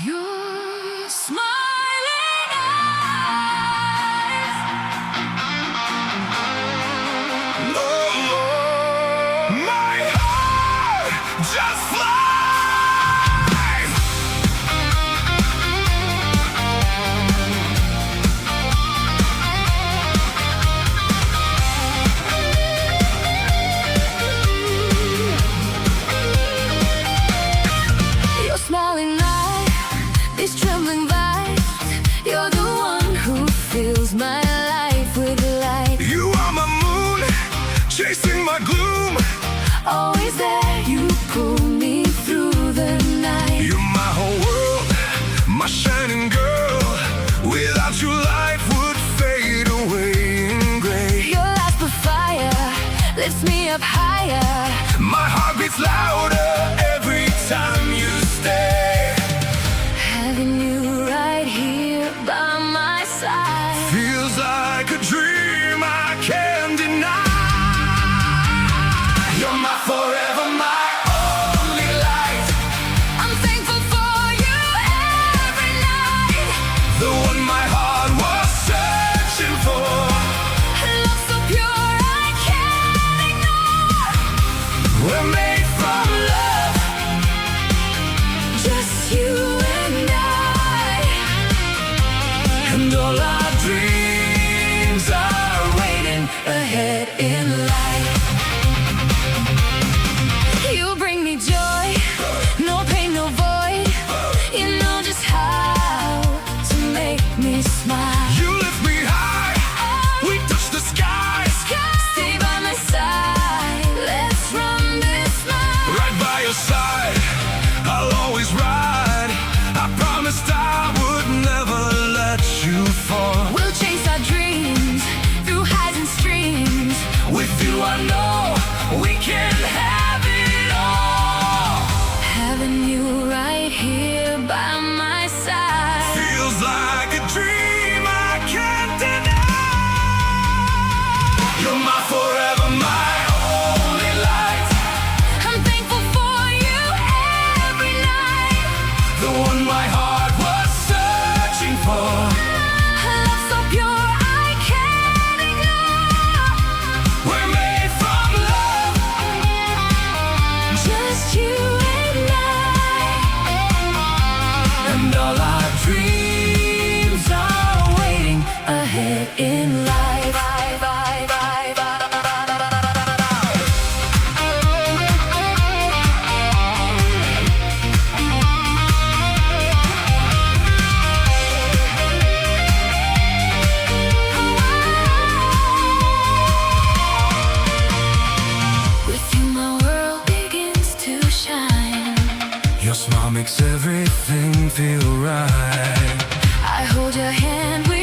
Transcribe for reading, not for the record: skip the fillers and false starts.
Your smiling eyes. Oh, my heart just flies. Your smiling eyes, these trembling vibes. You're the one who fills my life with light. You are my moon, chasing my gloom. Always there, you pull me through the night. You're my whole world, my shining girl. Without you, life would fade away in gray. Your light of fire lifts me up higher. My heart beats louder every time you stay. Having you right here by my side Feels like a dream I can't deny. You're my forever, my only light. I'm thankful for you every night. The one my heart was searching for. Love so pure I can't ignore. We're made from love, Just you and I. and all our dreams are waiting Ahead in life, you bring me joy, no pain, no void. You know just how to make me smile. You lift me high, we touch the skies. Stay by my side, let's run this mile. Right by your side, I'll always ride. I promised I would never let you fall. We'll chase our dreams through highs and streams. With you I know we can have it all. Having you right here by my side. Feels like a dream I can't deny. You're my forever, my only light. I'm thankful for you every night. The one my heart was searching for. Love so pure I can't ignore. We're made from love, Just you and I. and all our dreams are waiting Ahead in life. With you my world begins to shine. Your smile makes everything feel right. I hold your hand, we